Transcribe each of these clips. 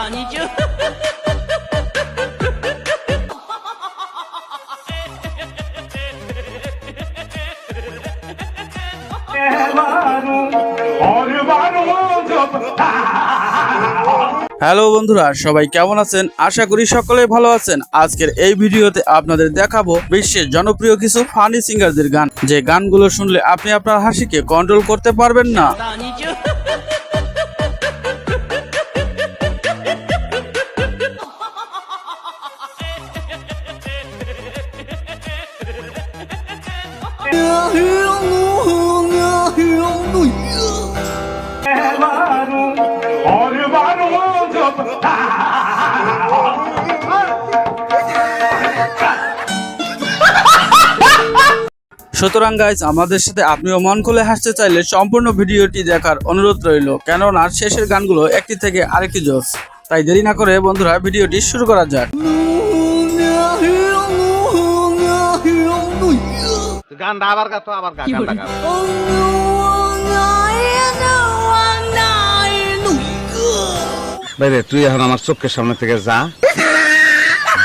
Hello বন্ধুরা, সবাই কেমন আছেন? আশা করি সকলে ভালো আছেন। আজকের এই ভিডিওতে আপনাদের দেখাবো বিশ্বের জনপ্রিয় কিছু ফানি সিঙ্গারদের গান, যে গানগুলো শুনলে আপনি আপনার হাসিকে কন্ট্রোল করতে পারবেন না। সুতরাং গাইজ, আমাদের সাথে আপনিও মন খুলে হাসতে চাইলে সম্পূর্ণ ভিডিওটি দেখার অনুরোধ রইল, কেননা শেষের গানগুলো একটি থেকে আরেকটি জোস। তাই দেরি না করে বন্ধুরা ভিডিওটি শুরু করা যাক। গানটা আবার গা তো আবার গা গানটা গা। বাইরে তুই এখন আমার চোখের সামনে থেকে যা,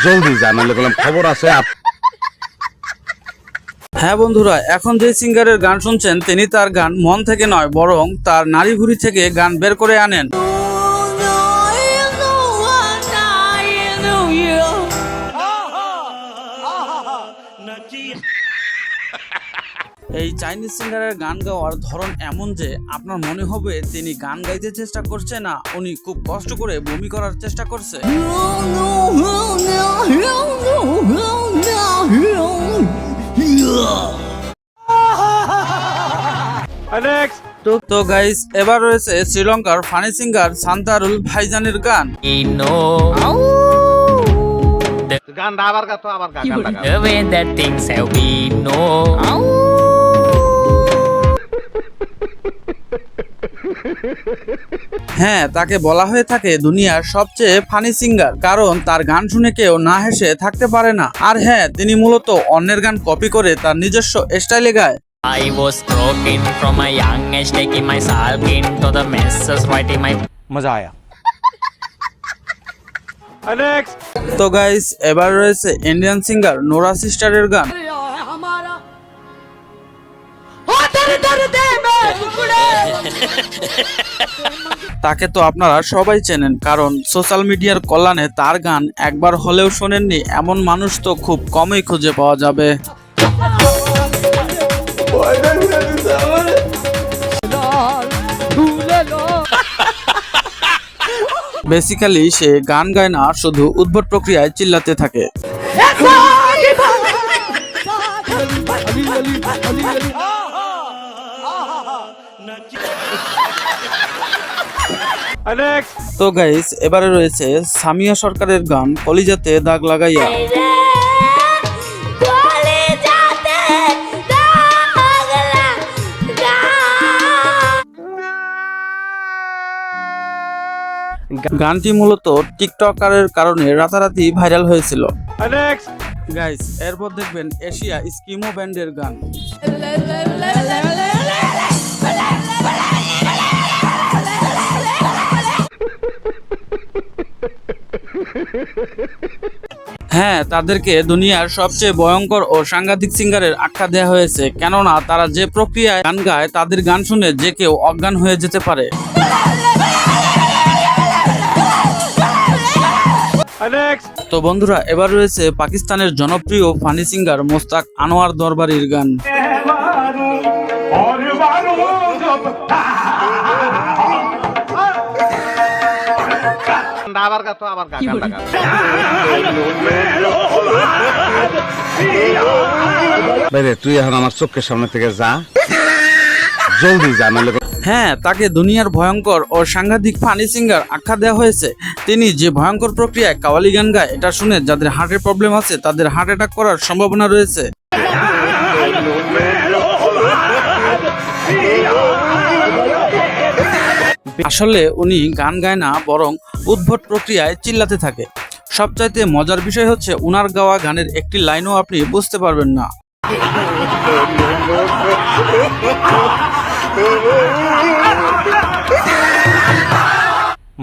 জলদি যা, নাহলে বললাম খবর আছে। হ্যাঁ বন্ধুরা, এখন যে সিঙ্গারের গান শুনছেন তিনি তার গান মন থেকে নয়, বরং তার নাড়ি ভুঁড়ি থেকে গান বের করে আনেন। এই চাইনিজ সিঙ্গারের গান গাওয়ার ধরন এমন যে আপনার মনে হবে তিনি গান গাইতে চেষ্টা করছে না, উনি খুব কষ্ট করে বমি করার চেষ্টা করছে। তো গাইস, এবার রয়েছে শ্রীলঙ্কার ফানি সিঙ্গার সান্তারুল ভাইজানের গান। গানটা আবার গা তো আবার গা গানটা গা। হ্যাঁ, তাকে বলা হয়ে থাকে দুনিয়ার সবচেয়ে ফানি সিঙ্গার, কারণ তার গান শুনে কেউ না হেসে থাকতে পারে না। আর হ্যাঁ, তিনি মূলত অন্যের গান কপি করে তার নিজস্ব স্টাইলে গায়। I was broken from a young age, taking myself into the messes, writing my মজা আয়া। তো গাইস, এবার রয়েছে ইন্ডিয়ান সিঙ্গার নোরা সিস্টারের গান। তাকে তো আপনারা সবাই চেনেন, কারণ সোশ্যাল মিডিয়ার কল্যাণে তার গান একবার হলেও শোনেননি এমন মানুষ তো খুব কমই খুঁজে পাওয়া যাবে। বেসিক্যালি সে গান গায় না, শুধু উদ্ভট প্রক্রিয়ায় চিল্লাতে থাকে। তো গাইস, এবারে রয়েছে সামিয়া সরকারের গান কলিজাতে দাগ লাগাইয়া। গানটি মূলত টিকটকারের কারণে রাতারাতি ভাইরাল হয়েছিল। গাইস, এরপর দেখবেন এশিয়া স্কিমো ব্যান্ডের গান। হ্যাঁ, তাদেরকে দুনিয়ার সবচেয়ে ভয়ঙ্কর ও সাংঘাতিক সিঙ্গারের আখ্যা দেওয়া হয়েছে, কেননা তারা যে প্রক্রিয়ায় গান গায় তাদের গান শুনে যে কেউ অজ্ঞান হয়ে যেতে পারে। তো বন্ধুরা, এবার রয়েছে পাকিস্তানের জনপ্রিয় ফানি সিঙ্গার মোস্তাক আনোয়ার দরবারির গান। আবার গা তো আবার গা গানটা গা। বাইরে তুই এখন আমার চোখের সামনে থেকে যা, জলদি যা, নাহলে হ্যাঁ, তাকে দুনিয়ার ভয়ঙ্কর ও সাংঘাতিক ফানি সিঙ্গার আখ্যা দেওয়া হয়েছে। তিনি যে ভয়ঙ্কর প্রক্রিয়ায় কাওয়ালি গান গায়, এটা শুনে যাদের হার্টের প্রবলেম আছে তাদের হার্ট অ্যাটাক করার সম্ভাবনা রয়েছে। আসলে উনি গান গায় না, বরং উদ্ভট প্রক্রিয়ায় চিল্লাতে থাকে। সবচাইতে মজার বিষয় হচ্ছে উনার গাওয়া গানের একটি লাইনও আপনি বুঝতে পারবেন না।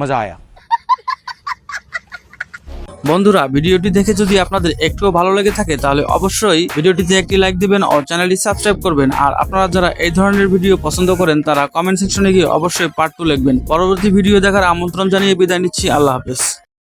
মজা আয়া। বন্ধুরা, ভিডিওটি দেখে যদি আপনাদের একটুও ভালো লেগে থাকে তাহলে অবশ্যই ভিডিওটিতে একটি লাইক দিবেন ও চ্যানেলটি সাবস্ক্রাইব করবেন। আর আপনারা যারা এই ধরনের ভিডিও পছন্দ করেন তারা কমেন্ট সেকশনে গিয়ে অবশ্যই পার্ট 2 লিখবেন। পরবর্তী ভিডিও দেখার আমন্ত্রণ জানিয়ে বিদায় নিচ্ছি। আল্লাহ হাফেজ।